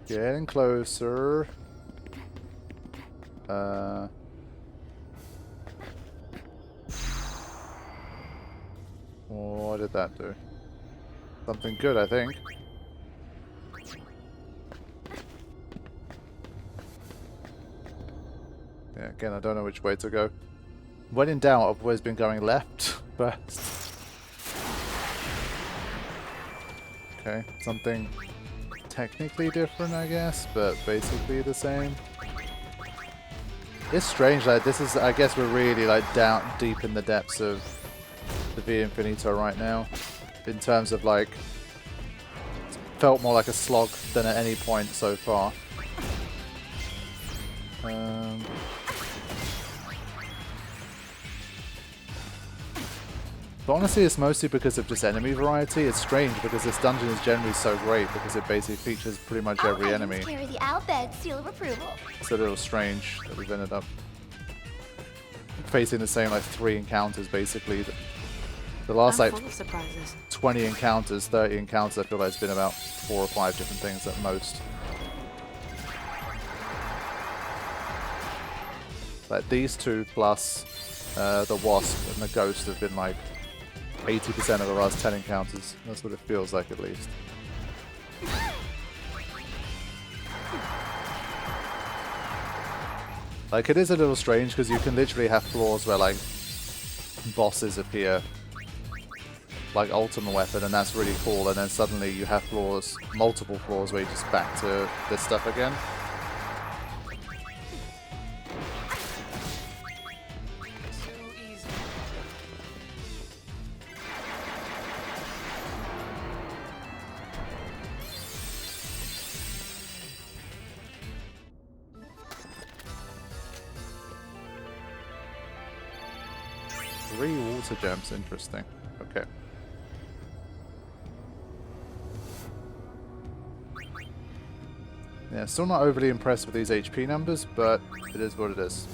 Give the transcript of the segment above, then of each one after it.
Getting closer. What did that do? Something good, I think. Yeah, again, I don't know which way to go. When in doubt, I've always been going left, but... Okay, something technically different, I guess, but basically the same. It's strange, like, this is, I guess we're really, like, down deep in the depths of the V Infinito right now. In terms of, like, it's felt more like a slog than at any point so far. But honestly, it's mostly because of just enemy variety. It's strange because this dungeon is generally so great because it basically features pretty much every enemy. Carry the Albed seal of approval. It's a little strange that we've ended up facing the same like 3 encounters basically. The last like 20 encounters, 30 encounters, I feel like it's been about 4 or 5 different things at most. Like these two plus the Wasp and the Ghost have been like 80% of the last 10 encounters. That's what it feels like at least. Like it is a little strange because you can literally have floors where like bosses appear like ultimate weapon and that's really cool, and then suddenly you have floors, multiple floors where you're just back to this stuff again. Water gems, interesting. Okay. Yeah, still not overly impressed with these HP numbers, but it is what it is.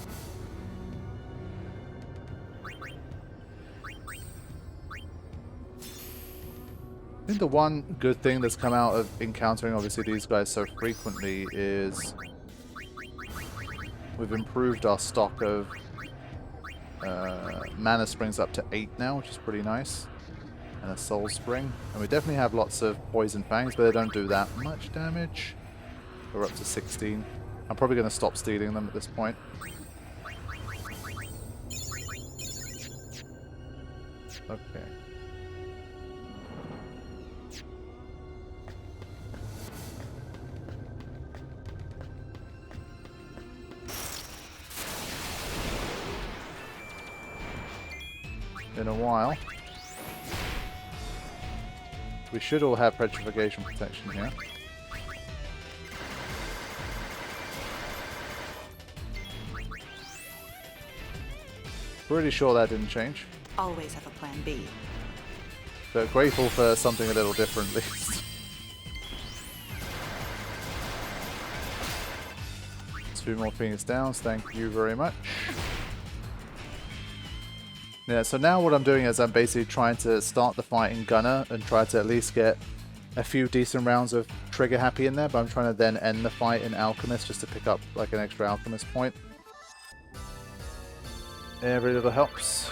I think the one good thing that's come out of encountering obviously these guys so frequently is we've improved our stock of mana springs up to 8 now, which is pretty nice, and a soul spring, and we definitely have lots of poison fangs, but they don't do that much damage. We're up to 16. I'm probably going to stop stealing them at this point. Okay. In a while. We should all have petrification protection here. Pretty sure that didn't change. Always have a plan B. But grateful for something a little different at least. 2 more Phoenix Downs, thank you very much. Yeah, so now what I'm doing is I'm basically trying to start the fight in Gunner and try to at least get a few decent rounds of Trigger Happy in there, but I'm trying to then end the fight in Alchemist just to pick up like an extra Alchemist point. Every little helps.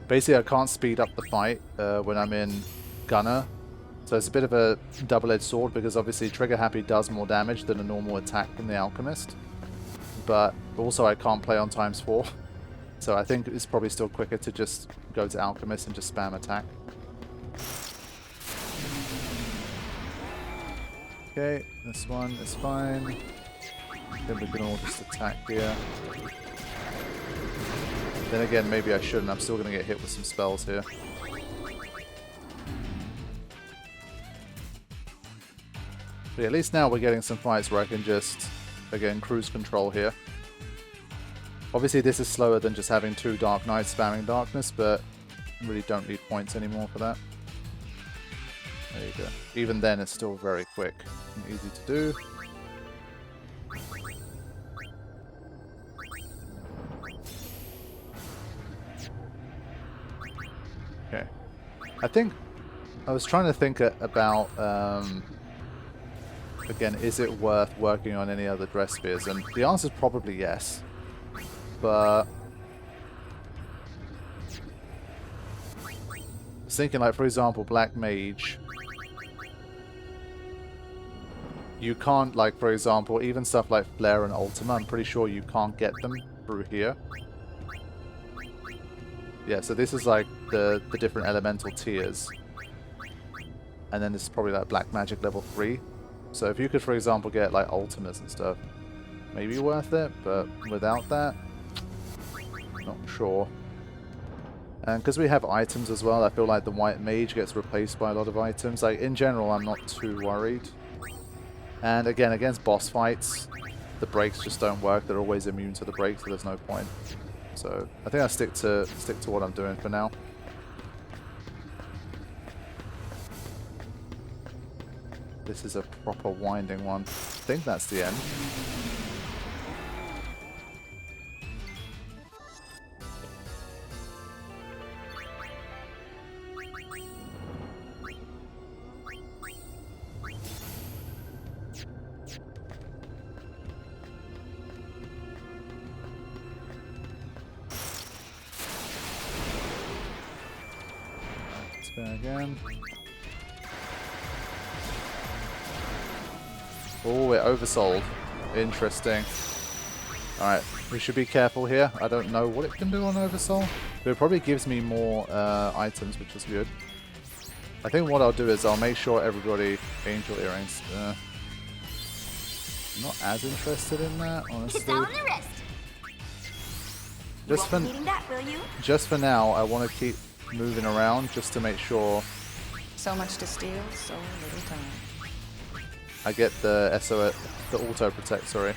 Basically I can't speed up the fight when I'm in Gunner, so it's a bit of a double-edged sword because obviously Trigger Happy does more damage than a normal attack from the Alchemist. But also I can't play on ×4, so I think it's probably still quicker to just go to Alchemist and just spam attack. Okay, this one is fine. Then we can all just attack here. Then again, maybe I shouldn't. I'm still going to get hit with some spells here. But yeah, at least now we're getting some fights where I can just, again, cruise control here. Obviously this is slower than just having 2 Dark Knights spamming darkness, but I really don't need points anymore for that. There you go. Even then it's still very quick and easy to do. Okay. I think I was trying to think about, again, is it worth working on any other dress spheres? And the answer is probably yes. But I was thinking, like, for example, Black Mage. You can't, like, for example, even stuff like Flare and Ultima, I'm pretty sure you can't get them through here. Yeah, so this is like the different elemental tiers. And then this is probably like Black Magic level 3. So if you could, for example, get like Ultimas and stuff, maybe worth it, but without that, not sure. And because we have items as well, I feel like the White Mage gets replaced by a lot of items. Like, in general, I'm not too worried. And again, against boss fights, the breaks just don't work. They're always immune to the breaks, so there's no point. So I think I'll stick to what I'm doing for now. This is a proper winding one. I think that's the end. Again. Oh, it oversold. Interesting. Alright, we should be careful here. I don't know what it can do on oversoul, but it probably gives me more items, which is good. I think what I'll do is I'll make sure everybody... Angel earrings. I'm not as interested in that, honestly. It's on the wrist. Just for now, I want to keep moving around just to make sure so much to steal, so little time. I get the SOS, the auto protect, sorry.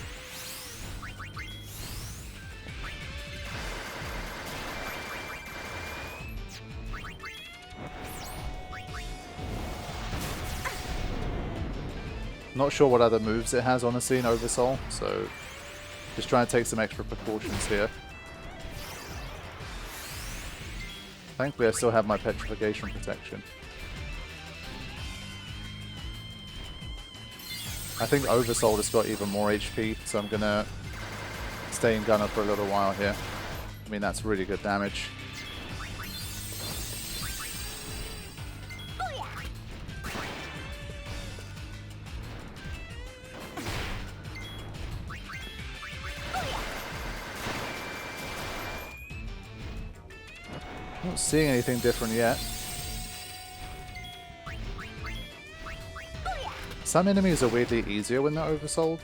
Not sure what other moves it has, honestly, in Oversoul, so just trying to take some extra precautions here. Thankfully, I still have my petrification protection. I think Oversoul has got even more HP, so I'm gonna stay in Gunner for a little while here. I mean, that's really good damage. Not seeing anything different yet. Some enemies are weirdly easier when they're oversold.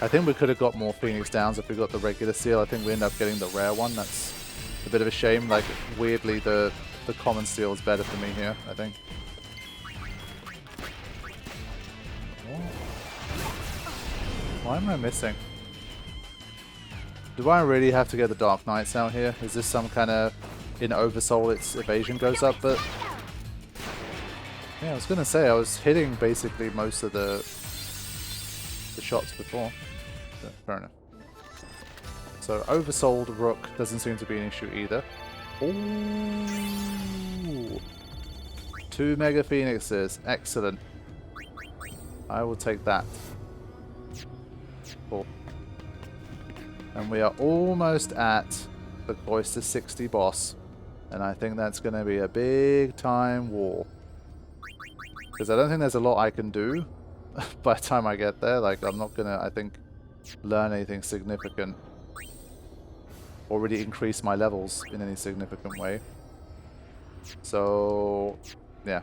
I think we could have got more Phoenix Downs if we got the regular seal. I think we end up getting the rare one. That's a bit of a shame. Like, weirdly, the common seal is better for me here, I think. Why am I missing? Do I really have to get the Dark Knights out here? Is this some kind of... In Oversoul, its evasion goes up, but... Yeah, I was gonna say, I was hitting basically most of the shots before. But fair enough. So, Oversouled Rook doesn't seem to be an issue either. Ooh! 2 Mega Phoenixes. Excellent. I will take that. Cool. And we are almost at the Cloister 60 boss. And I think that's going to be a big time war. Because I don't think there's a lot I can do by the time I get there. Like, I'm not going to, I think, learn anything significant. Or really increase my levels in any significant way. So, yeah.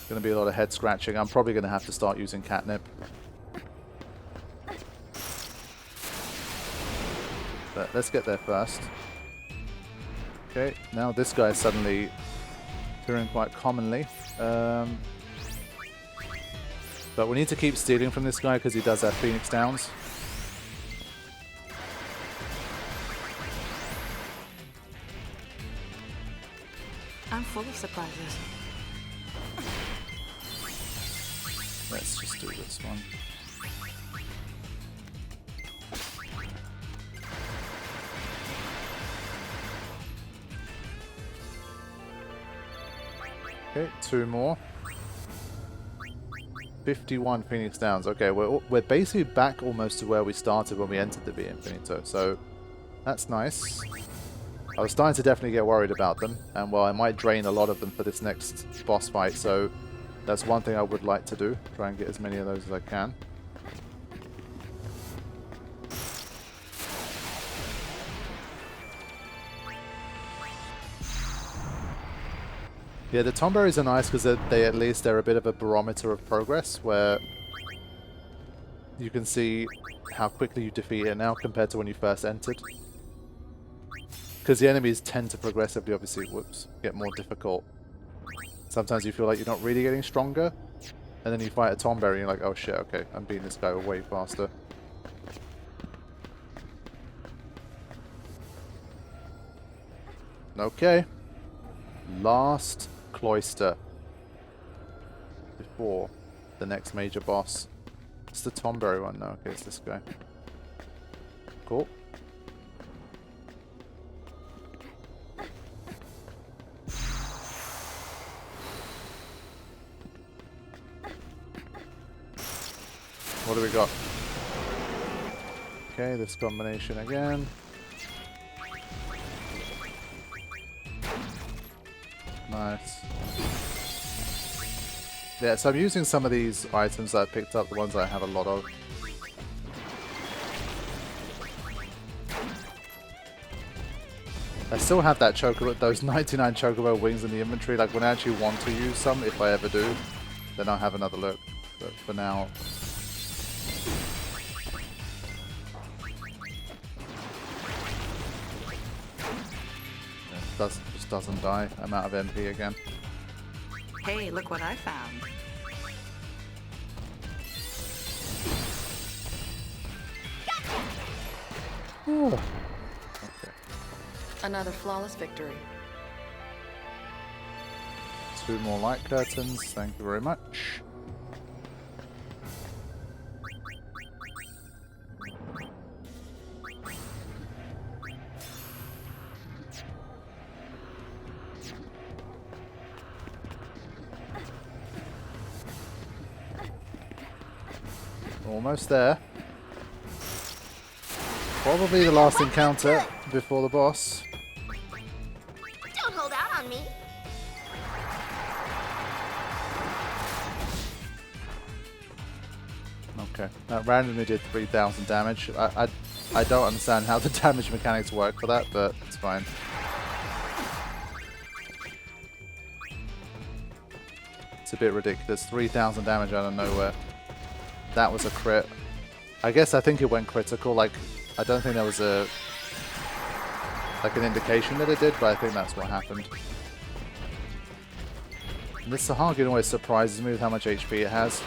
Going to be a lot of head scratching. I'm probably going to have to start using catnip. But let's get there first. Okay, now this guy is suddenly appearing quite commonly. But we need to keep stealing from this guy because he does have Phoenix Downs. I'm full of surprises. Let's just do this one. Okay, 2 more. 51 Phoenix Downs. Okay, we're basically back almost to where we started when we entered the Infinito, so that's nice. I was starting to definitely get worried about them, and well, I might drain a lot of them for this next boss fight, so that's one thing I would like to do. Try and get as many of those as I can. Yeah, the Tomberries are nice because they at least they're a bit of a barometer of progress, where you can see how quickly you defeat it now compared to when you first entered. Because the enemies tend to progressively, obviously, get more difficult. Sometimes you feel like you're not really getting stronger, and then you fight a Tomberry and you're like, oh shit, okay, I'm beating this guy way faster. Okay. Last cloister before the next major boss. It's the Tomberry one. No, okay, it's this guy. Cool. What do we got? Okay, this combination again. Nice. Yeah, so I'm using some of these items that I picked up, the ones that I have a lot of. I still have that chocobo, those 99 chocobo wings in the inventory. Like when I actually want to use some, if I ever do, then I'll have another look. But for now, it just doesn't die. I'm out of MP again. Hey, look what I found. Okay. Another flawless victory. 2 more light curtains. Thank you very much. Almost there. Probably the last encounter before the boss. Don't hold out on me. Okay, that randomly did 3,000 damage. I don't understand how the damage mechanics work for that, but it's fine. It's a bit ridiculous. 3,000 damage out of nowhere. That was a crit. I guess I think it went critical. Like, I don't think there was an indication that it did, but I think that's what happened. And this Sahagin always surprises me with how much HP it has.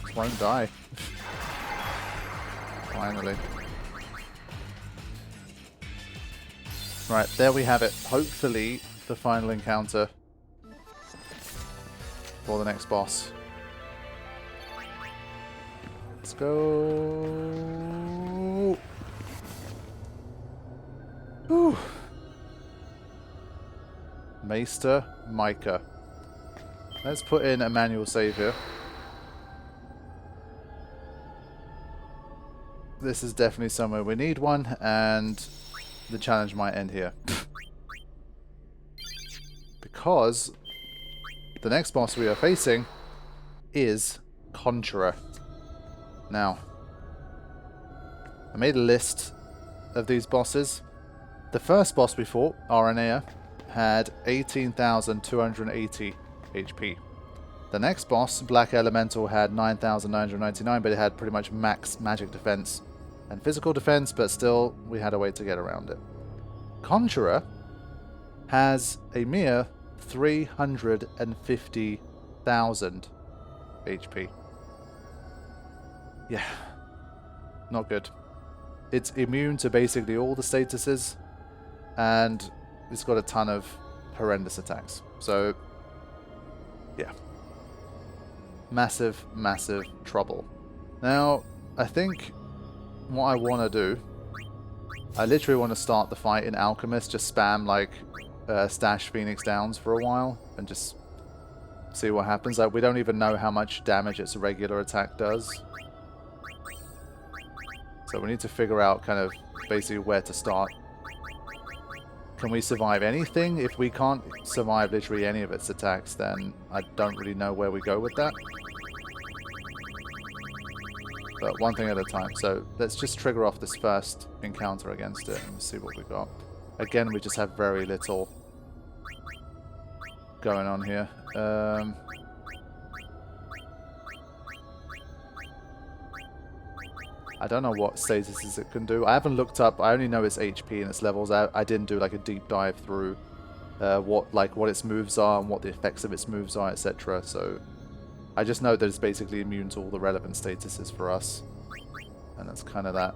It won't die. Finally. Right, there we have it. Hopefully, the final encounter for the next boss. Let's go. Whew. Maester Micah. Let's put in a manual save here. This is definitely somewhere we need one, and the challenge might end here. Because the next boss we are facing is Concherer. Now, I made a list of these bosses. The first boss we fought, Aranea, had 18,280 HP. The next boss, Black Elemental, had 9,999, but it had pretty much max magic defense and physical defense, but still, we had a way to get around it. Concherer has a mere 350,000 HP. Yeah, not good. It's immune to basically all the statuses, and it's got a ton of horrendous attacks. So, yeah. Massive, massive trouble. Now, I think what I want to do, I literally want to start the fight in Alchemist, just spam like stash Phoenix Downs for a while and just see what happens. Like, we don't even know how much damage its regular attack does. So we need to figure out kind of basically where to start. Can we survive anything? If we can't survive literally any of its attacks, then I don't really know where we go with that. But one thing at a time. So let's just trigger off this first encounter against it and see what we got. Again, we just have very little going on here. I don't know what statuses it can do. I haven't looked up. I only know its HP and its levels. I didn't do like a deep dive through what its moves are and what the effects of its moves are, etc. So I just know that it's basically immune to all the relevant statuses for us, and that's kind of that.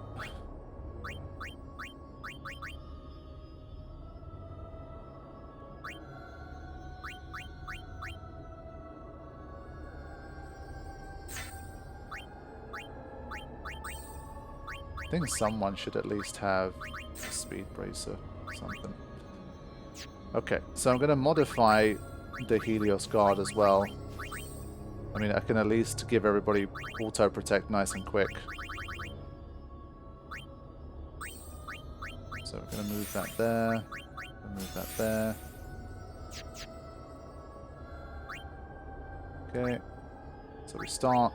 I think someone should at least have a speed bracer or something. Okay, so I'm going to modify the Helios Guard as well. I mean, I can at least give everybody auto protect nice and quick. So we're going to move that there, move that there. Okay, so we start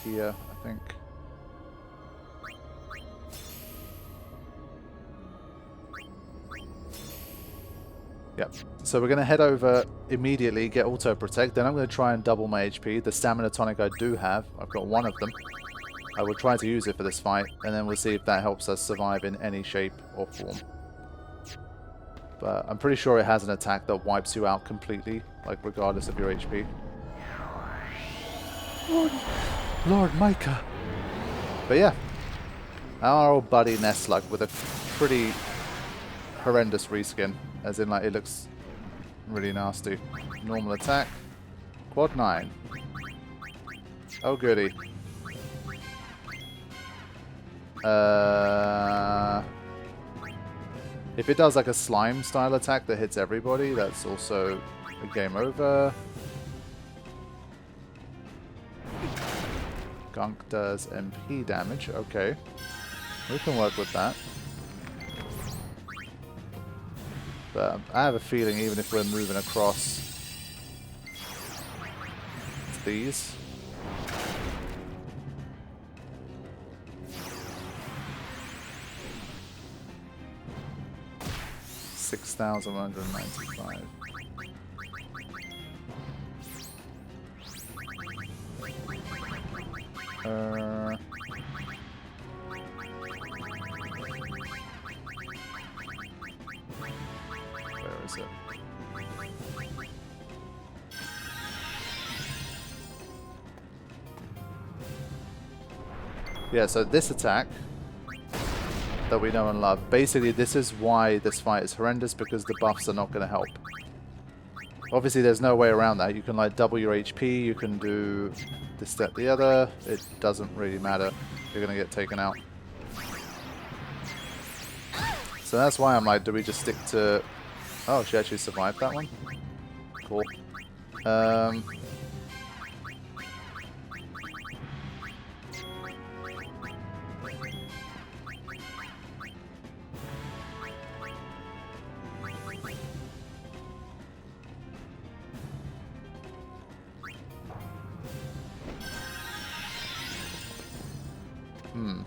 here, I think. Yep. So we're going to head over immediately, get auto protect. Then I'm going to try and double my HP. The stamina tonic I do have, I've got one of them. I will try to use it for this fight, and then we'll see if that helps us survive in any shape or form. But I'm pretty sure it has an attack that wipes you out completely, like regardless of your HP. Lord Micah. But yeah, our old buddy Nestluck with a pretty horrendous reskin. As in, like, it looks really nasty. Normal attack. Quad 9. Oh, goody. If it does, like, a slime-style attack that hits everybody, that's also a game over. Gunk does MP damage. Okay. We can work with that. But I have a feeling even if we're moving across these, $6,195. Where is it? Yeah, so this attack that we know and love, basically this is why this fight is horrendous, because the buffs are not going to help. Obviously there's no way around that. You can like double your HP, you can do this, that, the other. It doesn't really matter. You're going to get taken out. So that's why I'm like, do we just stick to... Oh, she actually survived that one? Cool.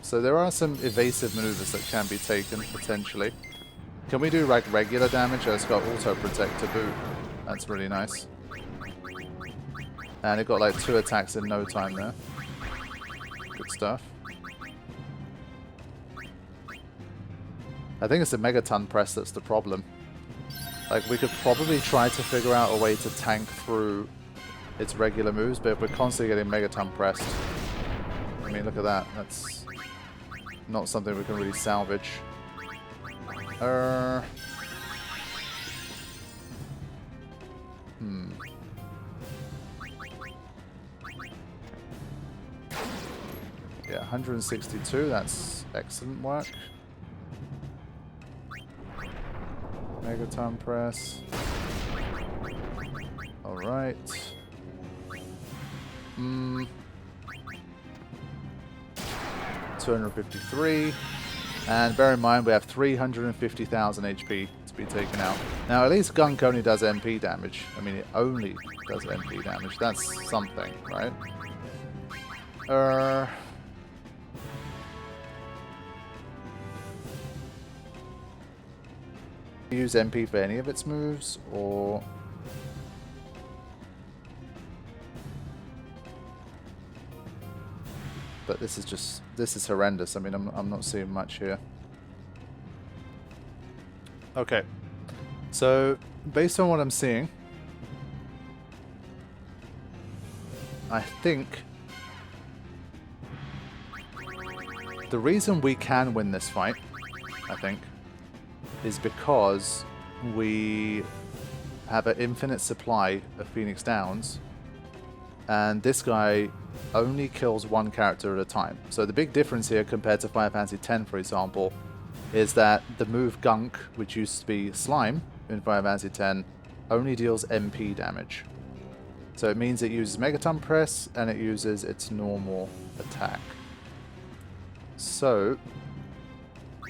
So there are some evasive maneuvers that can be taken, potentially. Can we do like regular damage? Oh, it's got auto protect to boot. That's really nice. And it got like 2 attacks in no time there. Good stuff. I think it's the Megaton press that's the problem. Like, we could probably try to figure out a way to tank through its regular moves, but if we're constantly getting Megaton pressed, I mean, look at that. That's not something we can really salvage. Yeah, 162, that's excellent work. Megaton press. Alright. 253. And bear in mind we have 350,000 HP to be taken out. Now at least Gunk only does MP damage. I mean, it only does MP damage. That's something, right? Use MP for any of its moves, or but this is horrendous. I mean, I'm not seeing much here. Okay, so based on what I'm seeing, I think the reason we can win this fight, I think, is because we have an infinite supply of Phoenix Downs, and this guy only kills one character at a time. So the big difference here compared to Final Fantasy X, for example, is that the move Gunk, which used to be Slime in Final Fantasy X, only deals MP damage. So it means it uses Megaton Press and it uses its normal attack. So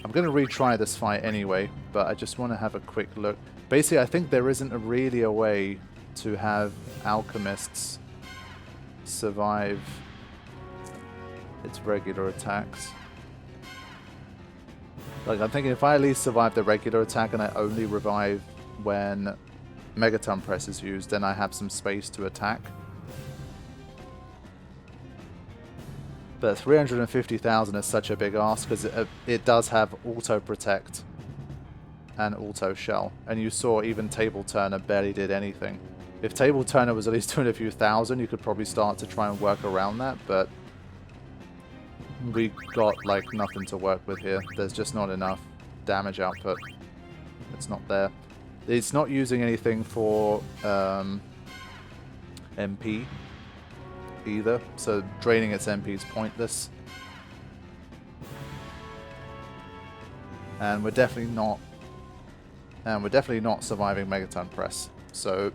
I'm going to retry this fight anyway, but I just want to have a quick look. Basically, I think there isn't really a way to have alchemists survive its regular attacks. Like, I'm thinking if I at least survive the regular attack and I only revive when Megaton Press is used, then I have some space to attack. But 350,000 is such a big ask because it does have auto protect and auto shell. And you saw even Table Turner barely did anything. If Table Turner was at least doing a few thousand, you could probably start to try and work around that, but we got like nothing to work with here. There's just not enough damage output. It's not there. It's not using anything for MP either, so draining its MP is pointless. And we're definitely not surviving Megaton Press. So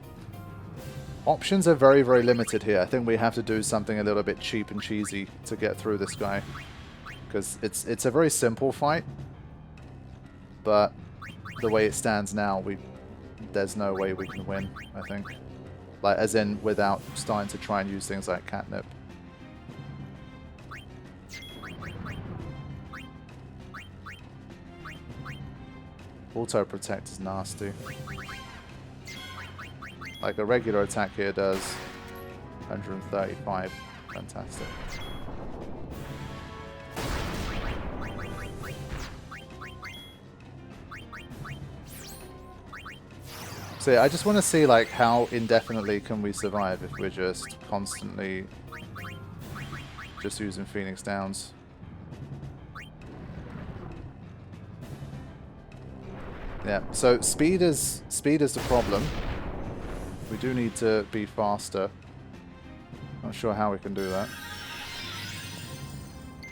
options are very, very limited here. I think we have to do something a little bit cheap and cheesy to get through this guy, because it's a very simple fight, but the way it stands now, there's no way we can win, I think. Like, as in, without starting to try and use things like catnip. Auto protect is nasty. Like, a regular attack here does 135. Fantastic. So yeah, I just want to see like how indefinitely can we survive if we're just constantly just using Phoenix Downs. Yeah, so speed is the problem. We do need to be faster. Not sure how we can do that.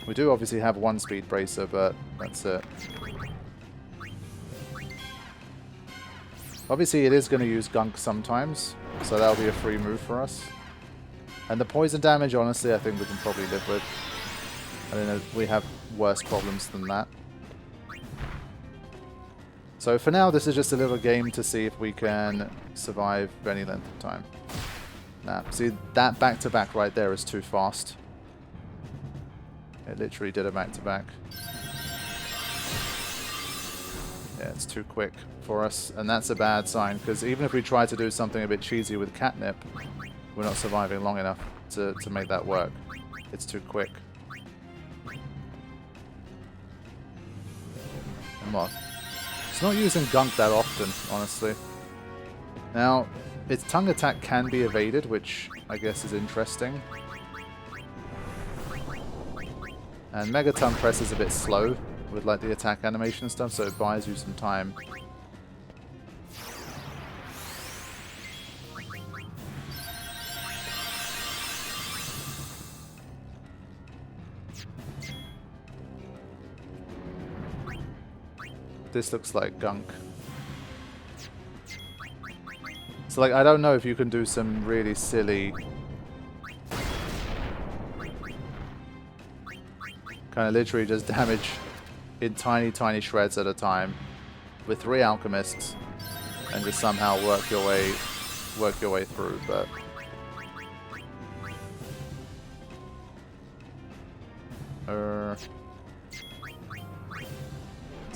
We do obviously have one speed bracer, but that's it. Obviously, it is going to use Gunk sometimes, so that'll be a free move for us. And the poison damage, honestly, I think we can probably live with. I don't know, we have worse problems than that. So for now, this is just a little game to see if we can survive for any length of time. Nah, see, that back-to-back right there is too fast. It literally did a back-to-back. Yeah, it's too quick for us, and that's a bad sign, because even if we try to do something a bit cheesy with catnip, we're not surviving long enough to make that work. It's too quick. And what? It's not using Gunk that often, honestly. Now, its tongue attack can be evaded, which I guess is interesting. And Megaton Press is a bit slow with like the attack animation and stuff, so it buys you some time. This looks like Gunk. So like, I don't know if you can do some really silly kind of literally just damage in tiny, tiny shreds at a time with 3 alchemists and just somehow work your way through, but there's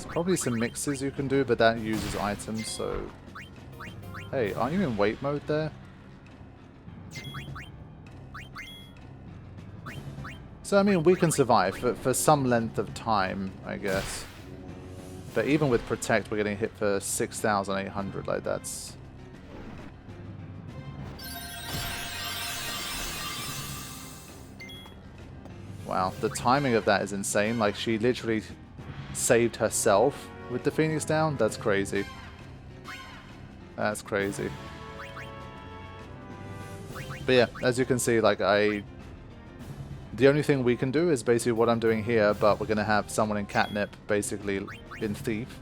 probably some mixes you can do, but that uses items, so hey, aren't you in wait mode there? So I mean, we can survive for some length of time, I guess. But even with Protect, we're getting hit for 6,800. Like, that's... Wow, the timing of that is insane. Like, she literally saved herself with the Phoenix down. That's crazy. That's crazy. But yeah, as you can see, like, the only thing we can do is basically what I'm doing here, but we're going to have someone in catnip, basically in thief,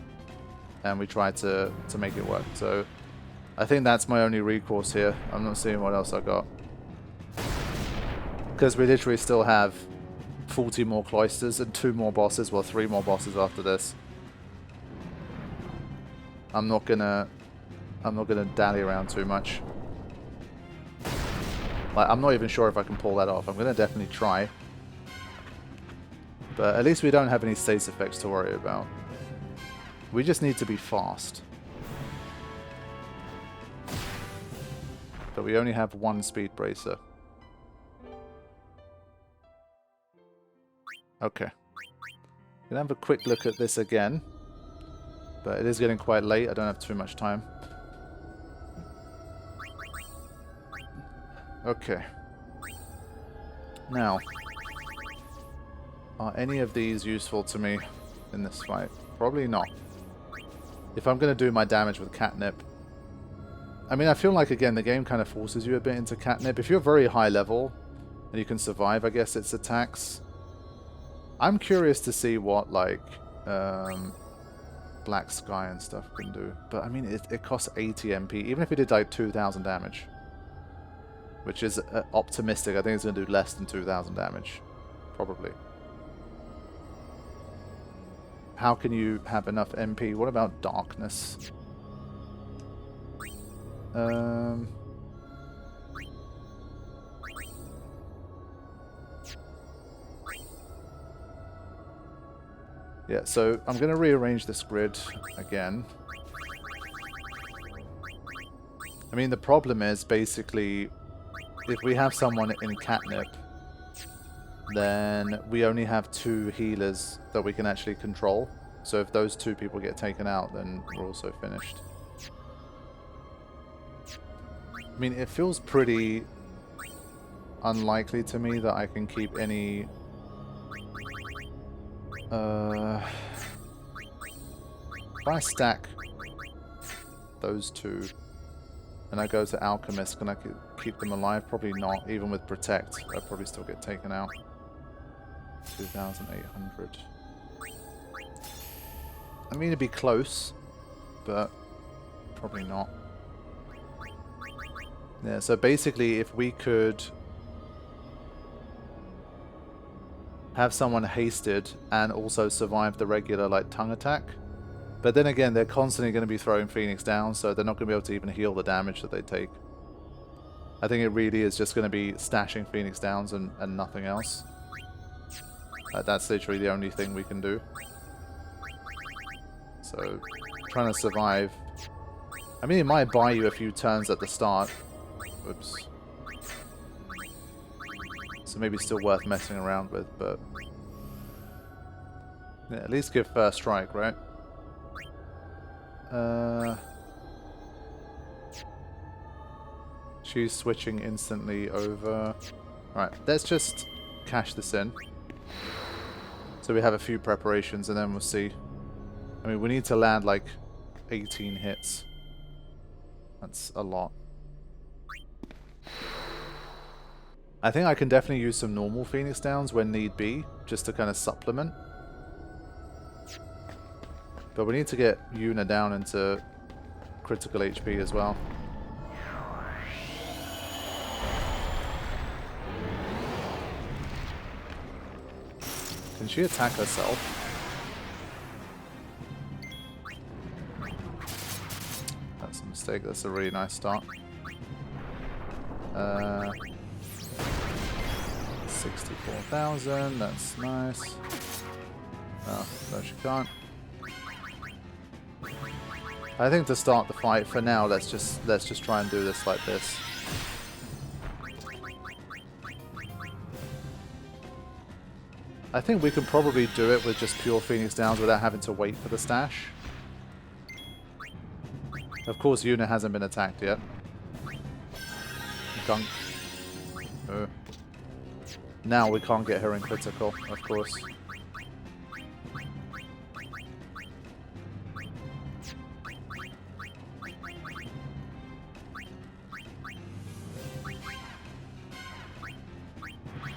and we try to make it work. So I think that's my only recourse here. I'm not seeing what else I got. Because we literally still have 40 more cloisters and 2 more bosses, well 3 more bosses after this. I'm not gonna dally around too much. Like, I'm not even sure if I can pull that off. I'm gonna definitely try. But at least we don't have any status effects to worry about. We just need to be fast. But we only have 1 speed bracer. Okay. Gonna have a quick look at this again. But it is getting quite late. I don't have too much time. Okay. Now, are any of these useful to me in this fight? Probably not. If I'm going to do my damage with catnip. I mean, I feel like, again, the game kind of forces you a bit into catnip. If you're very high level and you can survive, I guess, its attacks. I'm curious to see what, like, Black Sky and stuff can do. But, I mean, it costs 80 MP, even if it did, like, 2,000 damage. Which is optimistic. I think it's going to do less than 2,000 damage. Probably. How can you have enough MP? What about Darkness? Yeah, so I'm going to rearrange this grid again. I mean, the problem is basically, if we have someone in catnip, then we only have 2 healers that we can actually control. So if those 2 people get taken out, then we're also finished. I mean, it feels pretty unlikely to me that I can keep any... if I stack those 2 and I go to Alchemist, can I keep them alive? Probably not. Even with Protect, I'd probably still get taken out. 2,800. I mean, it'd be close, but probably not. Yeah, so basically, if we could have someone hasted and also survive the regular, like, tongue attack. But then again, they're constantly going to be throwing Phoenix down, so they're not going to be able to even heal the damage that they take. I think it really is just going to be stashing Phoenix downs and nothing else. That's literally the only thing we can do. So, trying to survive. I mean, it might buy you a few turns at the start. Oops. So maybe still worth messing around with, but... yeah, at least give first strike, right? She's switching instantly over. Alright, let's just cash this in. So we have a few preparations and then we'll see. I mean, we need to land like 18 hits. That's a lot. I think I can definitely use some normal Phoenix Downs when need be, just to kind of supplement. But we need to get Yuna down into critical HP as well. Can she attack herself? That's a mistake. That's a really nice start. 64,000. That's nice. Oh, no, she can't. I think to start the fight, for now, let's just try and do this like this. I think we can probably do it with just pure Phoenix Downs without having to wait for the stash. Of course, Yuna hasn't been attacked yet. Gunk. Now we can't get her in critical, of course.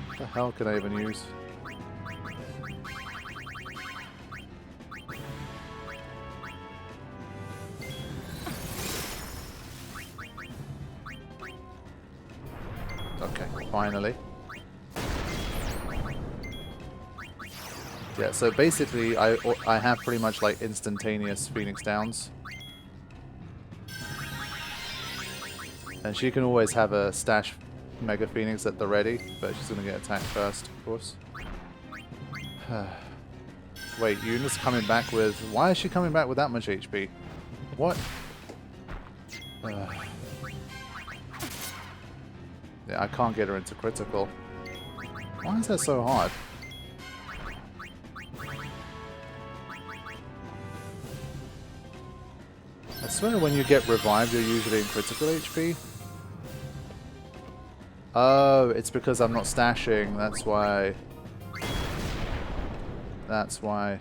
What the hell can I even use? Okay, finally. Yeah, so basically I have pretty much like instantaneous Phoenix Downs. And she can always have a stash Mega Phoenix at the ready, but she's going to get attacked first, of course. Wait, Yuna's coming back with... Why is she coming back with that much HP? What? Yeah, I can't get her into critical. Why is that so hard? I swear when you get revived, you're usually in critical HP. Oh, it's because I'm not stashing. That's why. That's why.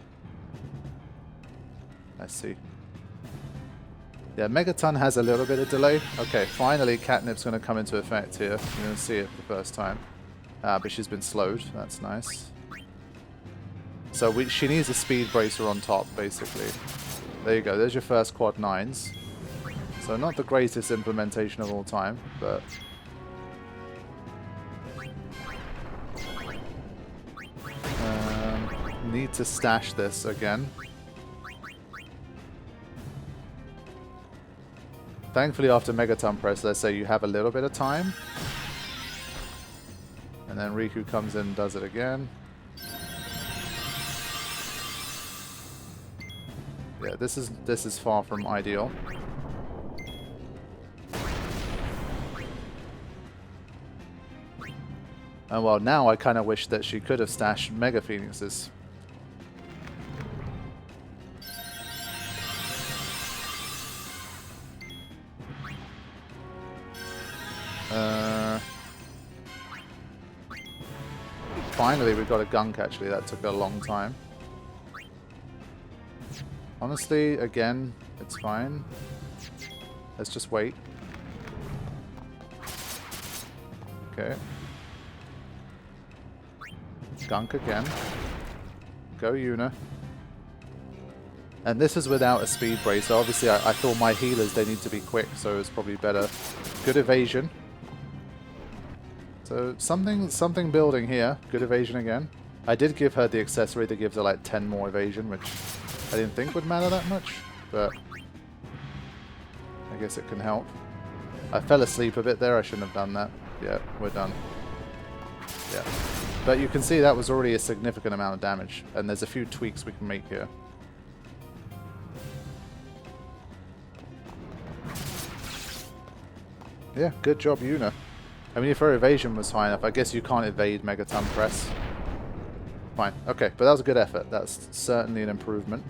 I see. Yeah, Megaton has a little bit of delay. Okay, finally Catnip's going to come into effect here. You're going to see it for the first time. But she's been slowed. That's nice. So she needs a speed bracer on top, basically. There you go. There's your first quad 9s. So not the greatest implementation of all time, but... need to stash this again. Thankfully, after Megaton press, let's say you have a little bit of time. And then Riku comes in and does it again. Yeah, this is far from ideal. And well, now I kind of wish that she could have stashed Mega Phoenixes. Finally, we got a gunk, actually. That took a long time. Honestly, again, it's fine. Let's just wait. Okay. Gunk again. Go Yuna. And this is without a speed brace. So obviously, I thought my healers, they need to be quick, so it's probably better. Good evasion. So something building here. Good evasion again. I did give her the accessory that gives her like 10 more evasion, which I didn't think would matter that much, but I guess it can help. I fell asleep a bit there. I shouldn't have done that. Yeah, we're done. Yeah. But you can see that was already a significant amount of damage, and there's a few tweaks we can make here. Yeah, good job, Yuna. I mean, if her evasion was high enough, I guess you can't evade Megaton Press. Fine. Okay, but that was a good effort. That's certainly an improvement.